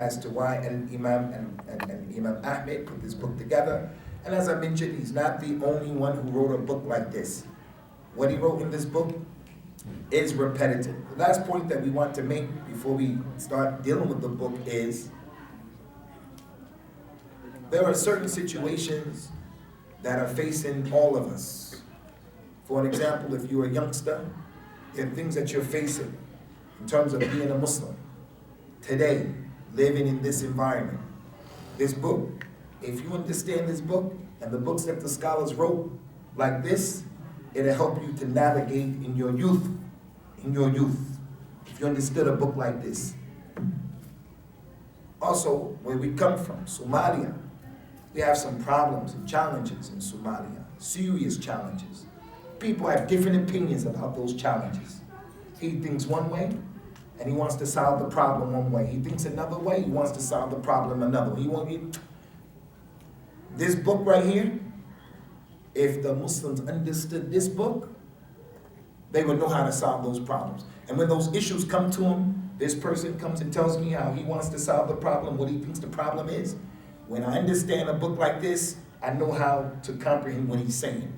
as to why Imam and Imam Ahmed put this book together. And as I mentioned, he's not the only one who wrote a book like this. What he wrote in this book is repetitive. The last point that we want to make before we start dealing with the book is there are certain situations that are facing all of us. For an example, if you're a youngster, there are things that you're facing in terms of being a Muslim today, living in this environment. This book, if you understand this book and the books that the scholars wrote like this, it'll help you to navigate in your youth. If you understood a book like this. Also, where we come from, Somalia, we have some problems and challenges in Somalia, serious challenges. People have different opinions about those challenges. He thinks one way, and he wants to solve the problem one way. He thinks another way, he wants to solve the problem another way. This book right here, if the Muslims understood this book, they would know how to solve those problems. And when those issues come to him, this person comes and tells me how he wants to solve the problem, what he thinks the problem is. When I understand a book like this, I know how to comprehend what he's saying.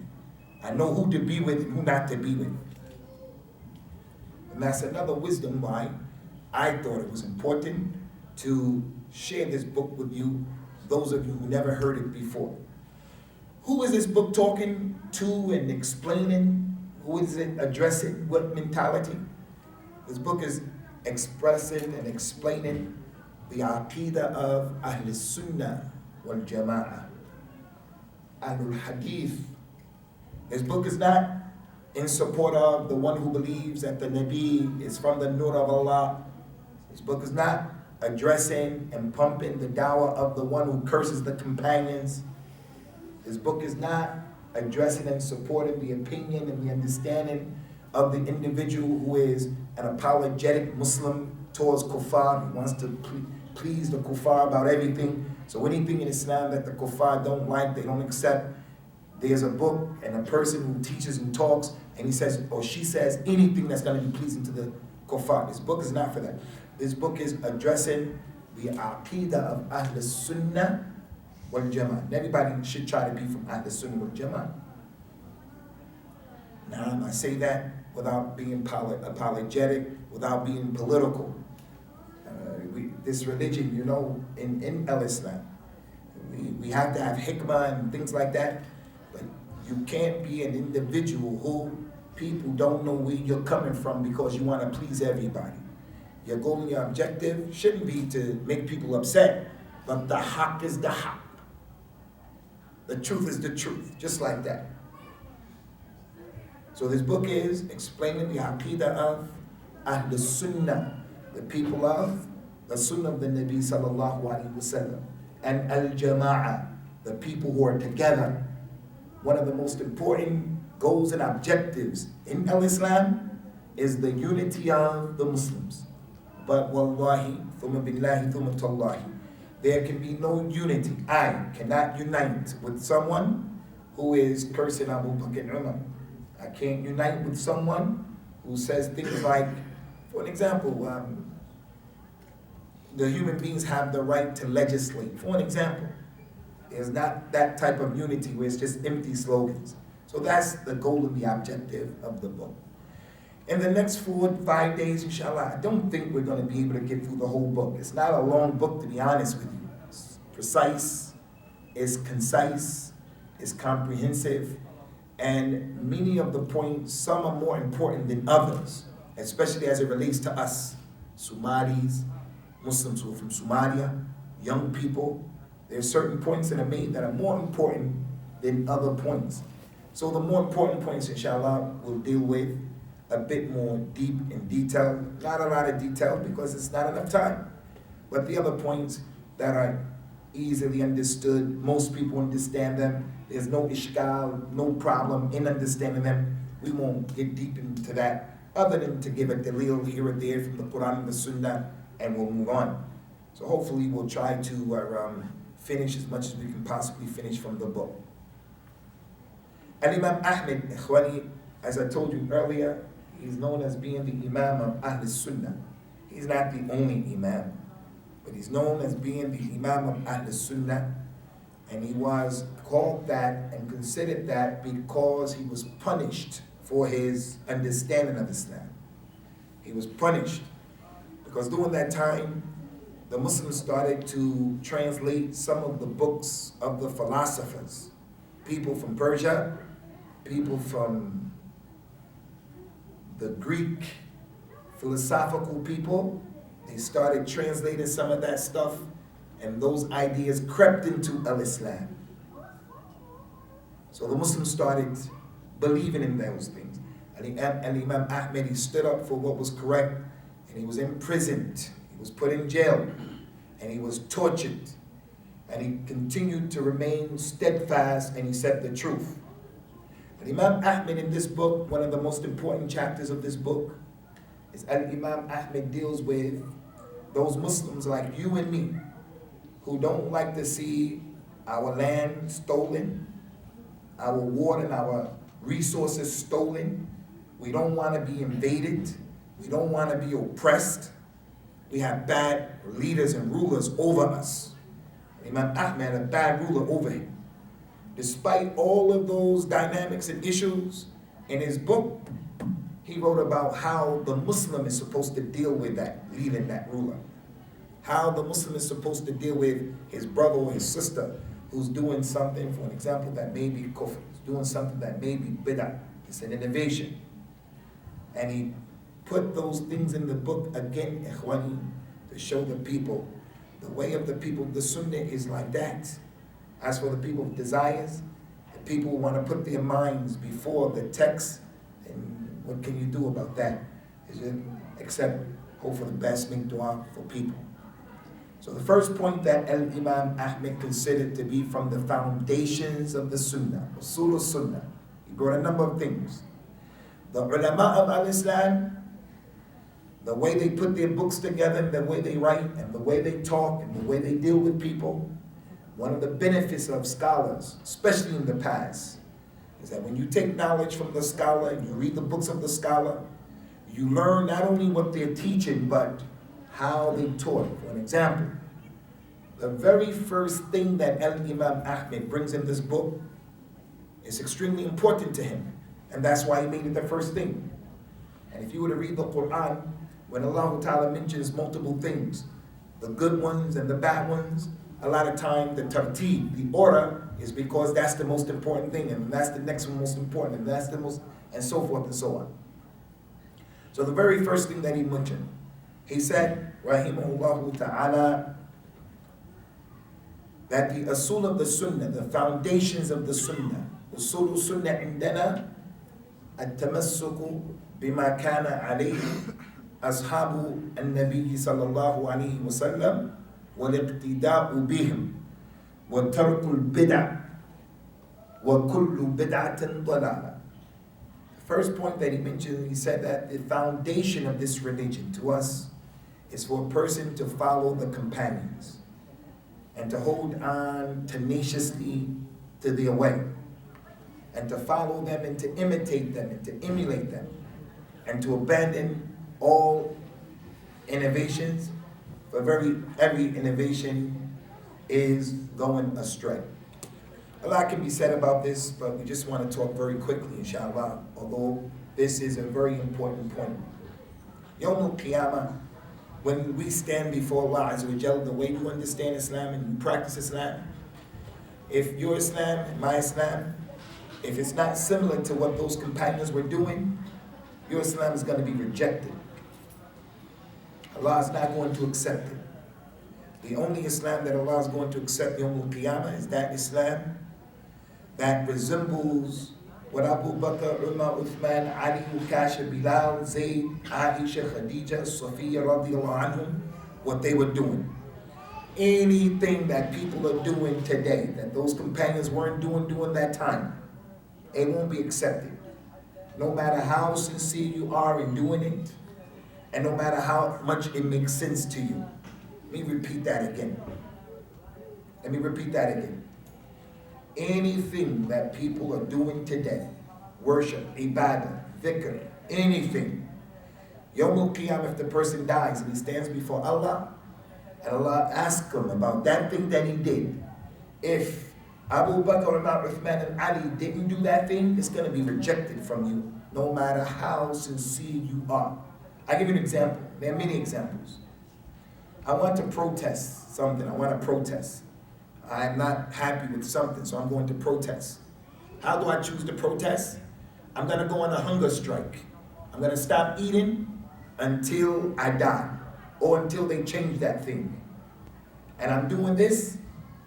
I know who to be with and who not to be with. And that's another wisdom why I thought it was important to share this book with you, those of you who never heard it before. Who is this book talking to and explaining? Who is it addressing? What mentality? This book is expressing and explaining the Aqidah of Ahl Sunnah wal Jama'ah, Ahlul Hadith. This book is not in support of the one who believes that the Nabi is from the Nur of Allah. This book is not addressing and pumping the dawah of the one who curses the companions. This book is not addressing and supporting the opinion and the understanding of the individual who is an apologetic Muslim towards kuffar. He wants to please the kuffar about everything. So anything in Islam that the kuffar don't like, they don't accept, there's a book and a person who teaches and talks, and he says, or she says, anything that's going to be pleasing to the kuffar. This book is not for that. This book is addressing the Aqidah of Ahl Sunnah wal Jama'ah. And everybody should try to be from Ahl Sunnah wal Jama'ah. Now, I say that without being apologetic, without being political. This religion, you know, in Al-Islam, we have to have hikmah and things like that, but you can't be an individual who people don't know where you're coming from because you want to please everybody. Your goal and your objective shouldn't be to make people upset, but the haqq is the haqq. The truth is the truth, just like that. So this book is explaining the Aqidah of Ahl Sunnah, the people of the Sunnah of the Nabi sallallahu alaihi wasallam, and Al-Jama'ah, the people who are together. One of the most important goals and objectives in Al-Islam is the unity of the Muslims. But wallahi, thumma billahi, thumma tallahi, there can be no unity. I cannot unite with someone who is cursing Abu Bakr and Umar. I can't unite with someone who says things like, for an example, the human beings have the right to legislate. For an example, there's not that type of unity where it's just empty slogans. So that's the goal and the objective of the book. In the next 4 to 5 days, inshallah, I don't think we're going to be able to get through the whole book. It's not a long book, to be honest with you. It's precise, it's concise, it's comprehensive, and many of the points, some are more important than others, especially as it relates to us, Somalis, Muslims who are from Somalia, young people. There are certain points that are made that are more important than other points. So the more important points, inshallah, we'll deal with a bit more deep in detail. Not a lot of detail because it's not enough time. But the other points that are easily understood, most people understand them. There's no ishkal, no problem in understanding them. We won't get deep into that other than to give a dalil here or there from the Quran and the Sunnah, and we'll move on. So hopefully we'll try to finish as much as we can possibly finish from the book. And Imam Ahmed, ikhwani, as I told you earlier, he's known as being the Imam of Ahl Sunnah. He's not the only Imam. but he's known as being the Imam of Ahl-Sunnah, and he was called that and considered that because he was punished for his understanding of Islam. He was punished because during that time, the Muslims started to translate some of the books of the philosophers, people from Persia, people from the Greek philosophical people. They started translating some of that stuff, and those ideas crept into al-Islam. So the Muslims started believing in those things. And Imam Ahmed, he stood up for what was correct, and he was imprisoned. He was put in jail, and he was tortured. And he continued to remain steadfast, and he said the truth. But Imam Ahmed in this book, one of the most important chapters of this book, is Imam Ahmed deals with those Muslims like you and me, who don't like to see our land stolen, our water and our resources stolen. We don't want to be invaded. We don't want to be oppressed. We have bad leaders and rulers over us. Imam Ahmed, a bad ruler over him. Despite all of those dynamics and issues, in his book, he wrote about how the Muslim is supposed to deal with that leader, that ruler. How the Muslim is supposed to deal with his brother or his sister who's doing something, for an example, that may be kufr, doing something that may be bid'ah. It's an innovation. And he put those things in the book again, ikhwani, to show the people the way of the people of the Sunnah is like that. As for the people of desires, the people who want to put their minds before the text, and what can you do about that? Is it except hope for the best, make dua for people. So the first point that Imam Ahmed considered to be from the foundations of the Sunnah, Usul al-Sunnah, he brought a number of things. The ulama of al-Islam, the way they put their books together, the way they write, and the way they talk, and the way they deal with people, one of the benefits of scholars, especially in the past, is that when you take knowledge from the scholar and you read the books of the scholar, you learn not only what they're teaching, but how they taught. For an example, the very first thing that Imam Ahmed brings in this book is extremely important to him, and that's why he made it the first thing. And if you were to read the Quran, when Allah Ta'ala mentions multiple things, the good ones and the bad ones, a lot of time the tartib, the order, is because that's the most important thing, and that's the next one most important, and that's the most, and so forth and so on. So the very first thing that he mentioned, he said, rahimahullah ta'ala, that the usul of the Sunnah, the foundations of the Sunnah, usul Sunnah indana, at-tamassuku bima kana alayhi ashabu an-nabi sallallahu alayhi wa sallam, wal-iqtida'u bihim, wa tarkul bid'ah, wa kullu bid'atin dalala. The first point that he mentioned, he said that the foundation of this religion to us is for a person to follow the companions and to hold on tenaciously to their way and to follow them and to imitate them and to emulate them and to abandon all innovations, for every innovation is going astray. A lot can be said about this, but we just want to talk very quickly, inshallah, although this is a very important point. Yawm al-Qiyamah, when we stand before Allah Azza wa Jalla, the way you understand Islam and you practice Islam, if your Islam and my Islam, if it's not similar to what those companions were doing, your Islam is going to be rejected. Allah is not going to accept it. The only Islam that Allah is going to accept Yawm al-Qiyamah is that Islam that resembles what Abu Bakr, Umar, Uthman, Ali, Ukasha, Bilal, Zayd, Aisha, Khadija, Safiya, radiallahu anhum, what they were doing. Anything that people are doing today, that those companions weren't doing during that time, it won't be accepted. No matter how sincere you are in doing it, and no matter how much it makes sense to you. Let me repeat that again. Anything that people are doing today, worship, ibadah, dhikr, anything, Yawm al-Qiyamah, if the person dies and he stands before Allah, And Allah asked him about that thing that he did. If Abu Bakr, Umar, Uthman, and Ali didn't do that thing, it's going to be rejected from you, no matter how sincere you are. I'll give you an example. There are many examples. I want to protest something. I want to protest. I'm not happy with something, so I'm going to protest. How do I choose to protest? I'm going to go on a hunger strike. I'm going to stop eating until I die, or until they change that thing. And I'm doing this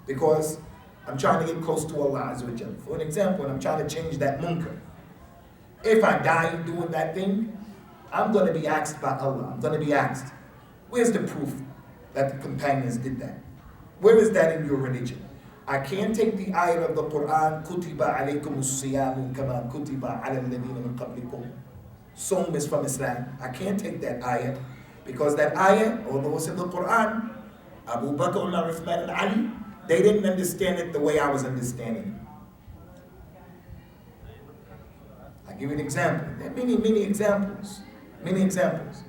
because I'm trying to get close to Allah Azza wa Jalla. For an example, I'm trying to change that munkar. If I die doing that thing, I'm going to be asked by Allah. I'm going to be asked, where's the proof that the companions did that? Where is that in your religion? I can't take the ayat of the Quran, Kutiba alaykum as-siyamu kama kutiba ala alladhina min qablikum. Sawm is from Islam. I can't take that ayat because that ayat, although it's in the Quran, Abu Bakr, Umar, Uthman, and Ali, they didn't understand it the way I was understanding it. I'll give you an example. There are many examples. Many examples.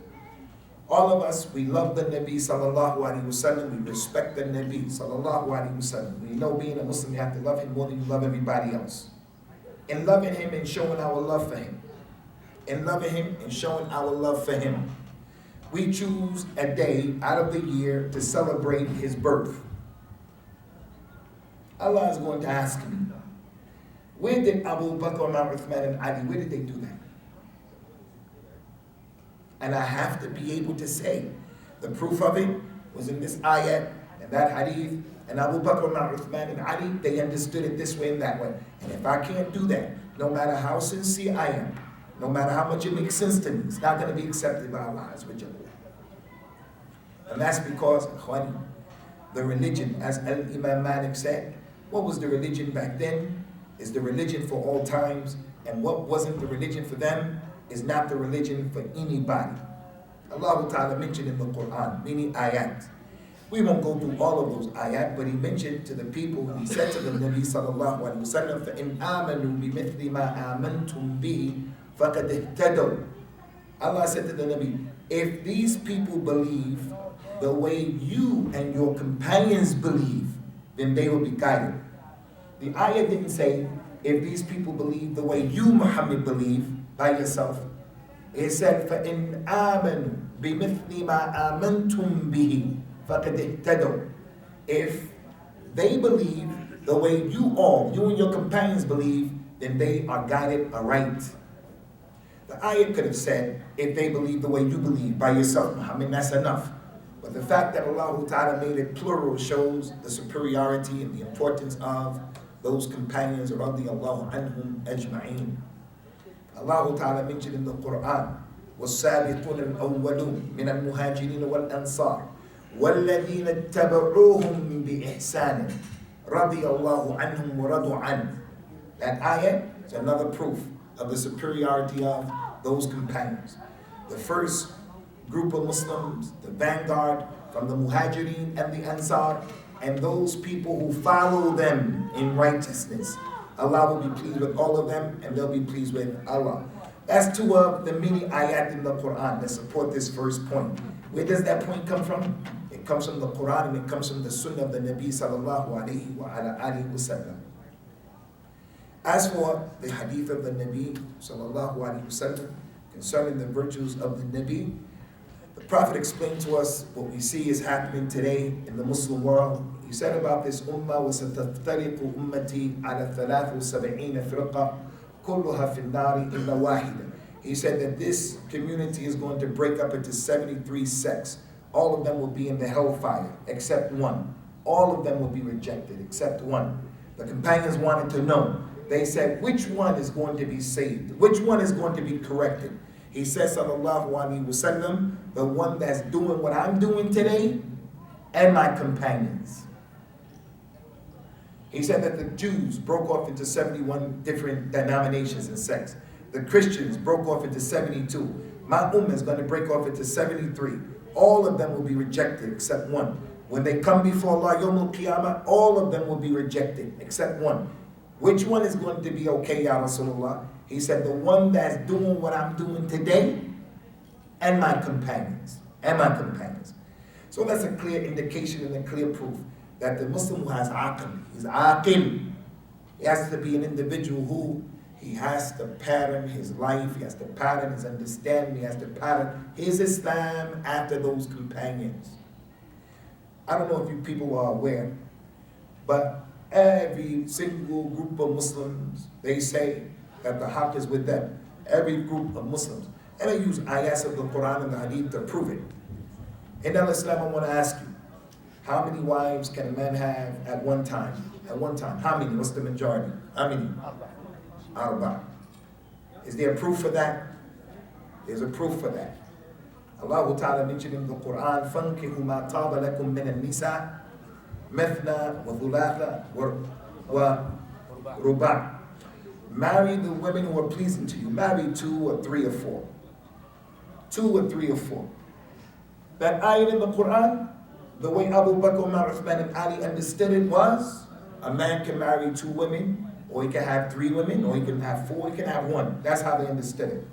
All of us, we love the Nabi sallallahu alaihi wasallam. We respect the Nabi sallallahu alaihi wasallam. We know being a Muslim, you have to love him more than you love everybody else. In loving him and showing our love for him. In loving him and showing our love for him. We choose a day out of the year to celebrate his birth. Allah is going to ask me, where did Abu Bakr, Umar, Uthman, and Ali, where did they do that? And I have to be able to say, the proof of it was in this ayat and that hadith, and Abu Bakr, Umar, Uthman, and Ali, they understood it this way and that way. And if I can't do that, no matter how sincere I am, no matter how much it makes sense to me, it's not going to be accepted by Allah Azza wa Jalla. And that's because, the religion, as Imam Malik said, what was the religion back then is the religion for all times, and what wasn't the religion for them is not the religion for anybody. Allah Ta'ala mentioned in the Quran many ayat. We won't go through all of those ayat, but he mentioned to the people, he said to the Nabi sallallahu alaihi wasallam, فَإِنْ آمَنُوا بِمِثْلِ مَا آمَنْتُمْ بِهِ فَقَدْ اهْتَدَوْا. Allah said to the Nabi, if these people believe the way you and your companions believe, then they will be guided. The ayah didn't say, if these people believe the way you, Muhammad, believe by yourself. It said, فَإِنْ آمَنُوا بِمِثْلِ مَا آمَنْتُمْ بِهِ فَقَدْ اهْتَدَوْا. If they believe the way you and your companions believe, then they are guided aright. The ayah could have said, if they believe the way you believe by yourself, Muhammad, that's enough. But the fact that Allah Ta'ala made it plural shows the superiority and the importance of those companions, radiyallahu anhum ajma'een. Allah Ta'ala mentioned in the Quran, وَالسَّابِقُونَ الْأَوَّلُونَ مِنَ الْمُهَاجِرِينَ وَالْأَنصَارِ وَالَّذِينَ اتَّبَعُوهُم بِإِحْسَانٍ رَضِيَ اللَّهُ عَنْهُمْ وَرَضُوا عَنْهُ. That ayah is another proof of the superiority of those companions. The first group of Muslims, the vanguard from the Muhajirin and the Ansar, and those people who follow them in righteousness. Allah will be pleased with all of them, and they'll be pleased with Allah. That's two of the many ayat in the Quran that support this first point. Where does that point come from? It comes from the Quran and it comes from the Sunnah of the Nabi sallallahu alayhi wa sallam. As for the hadith of the Nabi sallallahu alayhi wa sallam concerning the virtues of the Nabi, the Prophet explained to us what we see is happening today in the Muslim world. He said about this ummah, وَسَتَفْتَرِقُ أُمَّتِي عَلَى 73 فِرْقَةٍ كُلُّهَا فِي النَّارِ إِلَّا وَاحِدًا. He said that this community is going to break up into 73 sects. All of them will be in the hellfire, except one. All of them will be rejected, except one. The companions wanted to know. They said, which one is going to be saved? Which one is going to be corrected? He says, sallallahu alaihi wasallam, the one that's doing what I'm doing today, and my companions. He said that the Jews broke off into 71 different denominations and sects. The Christians broke off into 72. My ummah is going to break off into 73. All of them will be rejected except one. When they come before Allah Yawm al-Qiyamah, all of them will be rejected except one. Which one is going to be okay, Ya Rasulullah? He said, the one that's doing what I'm doing today, and my companions. And my companions. So that's a clear indication and a clear proof that the Muslim who has aql, he's aqil. He has to be an individual who he has to pattern his life, he has to pattern his understanding, he has to pattern his Islam after those companions. I don't know if you people are aware, but every single group of Muslims, they say that the haqq is with them. Every group of Muslims. And they use ayahs of the Quran and the Hadith to prove it. In Islam, I want to ask you, how many wives can a man have at one time? At one time, how many? What's the majority? How many? Arba. Is there a proof for that? There's a proof for that. Allah Ta'ala mentioned in the Quran, فَانْكِهُ مَا طَابَ لَكُم مِّنَ النِّسَاءِ مَثْنَى وَثُلَاثَ وَرُبَاعَ. Marry the women who are pleasing to you. Marry 2 or 3 or 4. 2 or 3 or 4. That ayat in the Quran, the way Abu Bakr, Umar, Uthman, and Ali understood it was, a man can marry 2 women, or he can have 3 women, or he can have 4, he can have 1. That's how they understood it.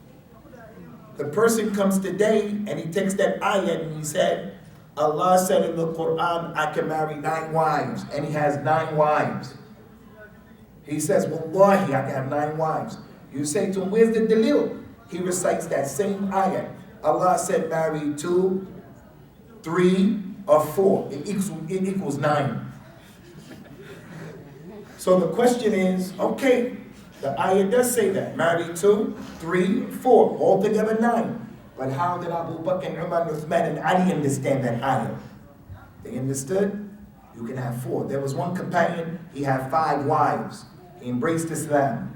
The person comes today and he takes that ayat and he said, Allah said in the Quran, I can marry 9 wives, and he has 9 wives. He says, Wallahi, I can have 9 wives. You say to him, where's the dalil? He recites that same ayat. Allah said marry 2, 3, or 4. It equals 9. So the question is, okay, the ayah does say that. Marry 2, 3, 4, altogether 9. But how did Abu Bakr and Umar and Uthman and Ali understand that ayah? They understood, you can have 4. There was one companion, he had 5 wives. He embraced Islam.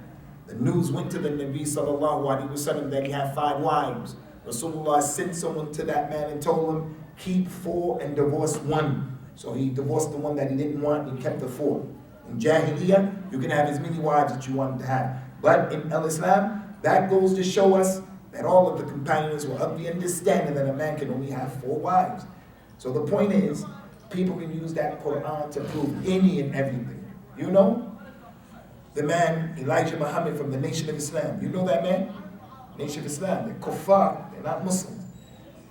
The news went to the Nabi sallallahu alaihi wasallam that he had 5 wives. Rasulullah sent someone to that man and told him, keep 4 and divorce 1. So he divorced the one that he didn't want and kept the 4. In Jahiliyyah, you can have as many wives that you wanted to have. But in Islam, that goes to show us that all of the companions were of the understanding that a man can only have 4 wives. So the point is, people can use that Quran to prove any and everything. You know? The man, Elijah Muhammad from the Nation of Islam. You know that man? Nation of Islam. They're kuffar. They're not Muslims.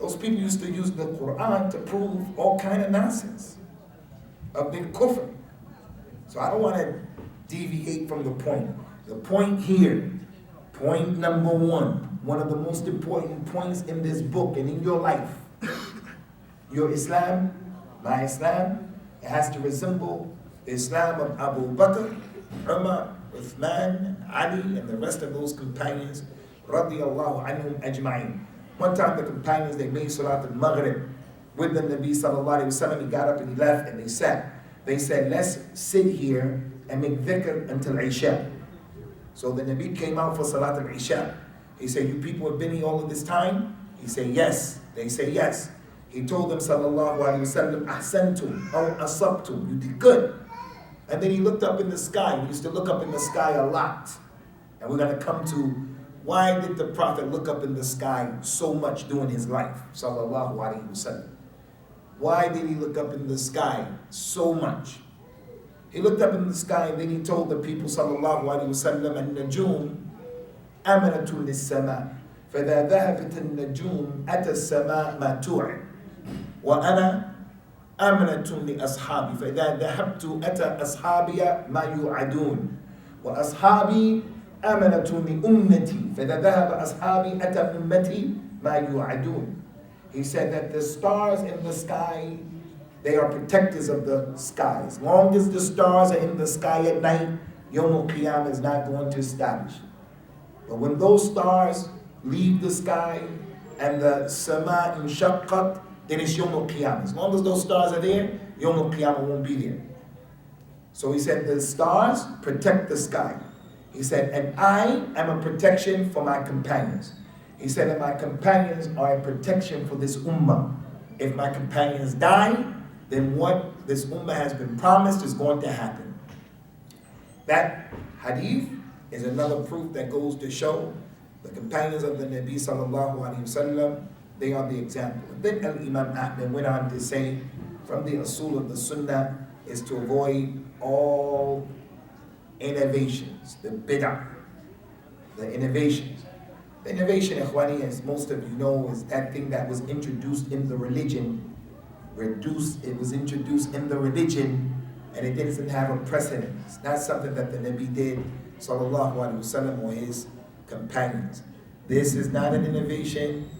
Those people used to use the Quran to prove all kind of nonsense of the kufr. So I don't want to deviate from the point. The point here, point number 1, one of the most important points in this book and in your life. Your Islam, my Islam, it has to resemble the Islam of Abu Bakr, Umar, Uthman, Ali, and the rest of those companions, radiyallahu anhum ajma'in. One time the companions, they made Salat al-Maghrib with the Nabi sallallahu alayhi wa sallam. He got up and he left and they sat. They said, let's sit here and make dhikr until Isha. So the Nabi came out for Salat al-Isha. He said, you people have been here all of this time? He said, yes. They say, yes. He told them, sallallahu alayhi wa sallam, ahsantum, aw asabtum, you did good. And then he looked up in the sky. He used to look up in the sky a lot. And we're going to come to, why did the Prophet look up in the sky so much during his life? Sallallahu alayhi wa sallam. Why did he look up in the sky so much? He looked up in the sky and then he told the people, sallallahu alayhi wa sallam, an-najum amanatun lis-sama. فَإِذَا ذَهَبَتِ النَّجُومُ أَتَى السَّمَاء مَا تُوعِدُ وَأَنَا أَمَنَةٌ لِأَصْحَابِي فَإِذَا ذَهَبْتُ أَتَى أَصْحَابِيَ مَا يُوعَدُونَ وَأَصْحَابِي أَمَنَةٌ لِأُمَّتِي فَإِذَا ذَهَبَ أَصْحَابِي أَتَى أُمَّتِي مَا يُوعَدُونَ. He said that the stars in the sky, they are protectors of the sky. As long as the stars are in the sky at night, Yawm al-Qiyamah is not going to establish. But when those stars leave the sky and the sama inshaqqat, then it's Yawm al-Qiyamah. As long as those stars are there, Yawm al-Qiyamah won't be there. So he said the stars protect the sky. He said, and I am a protection for my companions. He said that my companions are a protection for this ummah. If my companions die, then what this ummah has been promised is going to happen. That hadith is another proof that goes to show the companions of the Nabi sallallahu alaihi wasallam, they are the example. Then Imam Ahmed went on to say, from the usul of the sunnah is to avoid all innovations, the bid'ah, the innovations. The innovation, ikhwani, as most of you know, is that thing that was introduced in the religion it was introduced in the religion, and it doesn't have a precedent. It's not something that the Nabi did, sallallahu alaihi wasallam, or his companions. This is not an innovation.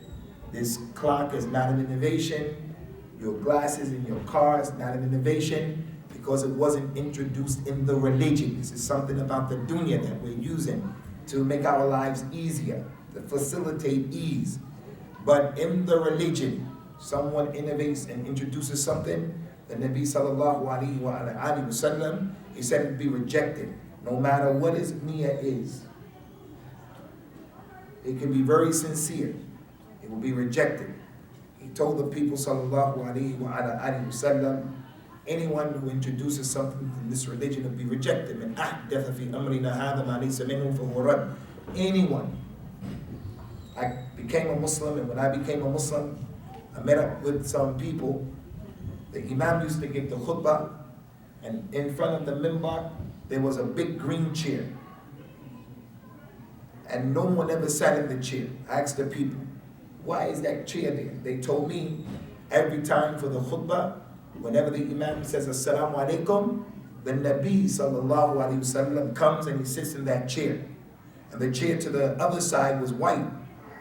This clock is not an innovation. Your glasses in your car is not an innovation, because it wasn't introduced in the religion. This is something about the dunya that we're using to make our lives easier, to facilitate ease. But in the religion, someone innovates and introduces something, the Nabi sallallahu alaihi wasallam, he said it be rejected, no matter what his niyyah is. It can be very sincere. It will be rejected. He told the people sallallahu alaihi wasallam, anyone who introduces something in this religion will be rejected. Anyone. I became a Muslim, and when I became a Muslim, I met up with some people. The Imam used to give the khutbah, and in front of the minbar, there was a big green chair. And no one ever sat in the chair. I asked the people, why is that chair there? They told me, every time for the khutbah, whenever the Imam says As-Salamu Alaikum, the Nabi sallallahu alaihi wasallam comes and he sits in that chair. And the chair to the other side was white.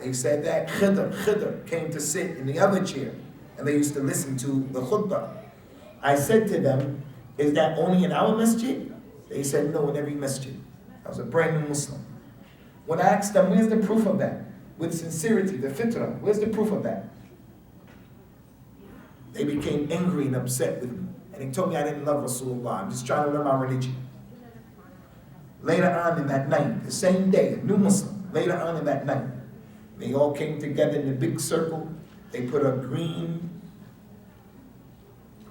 They said that Khidr came to sit in the other chair, and they used to listen to the khutbah. I said to them, is that only in our masjid? They said, no, in every masjid. I was a brand new Muslim. When I asked them, where's the proof of that? With sincerity, the fitrah, where's the proof of that? They became angry and upset with me. And they told me I didn't love Rasulullah. I'm just trying to learn my religion. Later on in that night, the same day, a new Muslim, later on in that night, they all came together in a big circle. They put a green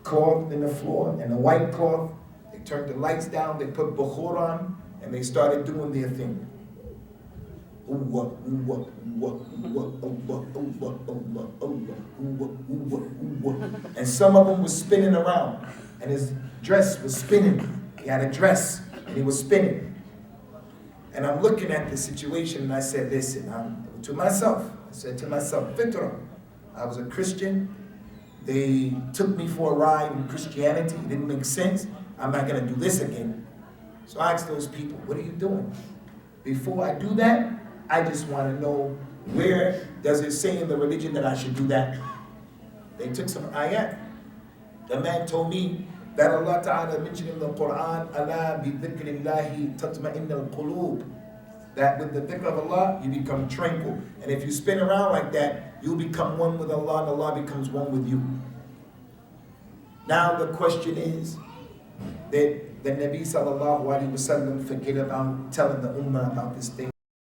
cloth in the floor and a white cloth. They turned the lights down, they put bukhur on, and they started doing their thing. And some of them were spinning around, and his dress was spinning. He had a dress, and he was spinning. And I'm looking at the situation, and I said, listen, I said to myself, Fitra, I was a Christian. They took me for a ride in Christianity. It didn't make sense. I'm not going to do this again. So I asked those people, what are you doing? Before I do that, I just want to know, where does it say in the religion that I should do that? They took some ayat. The man told me that Allah Ta'ala mentioned in the Quran, Allah bi dhikrillahi tatma'innal qulub. That with the dhikr of Allah, you become tranquil. And if you spin around like that, you'll become one with Allah, and Allah becomes one with you. Now the question is, that the Nabi sallallahu alaihi wasallam forget about telling the ummah about this thing.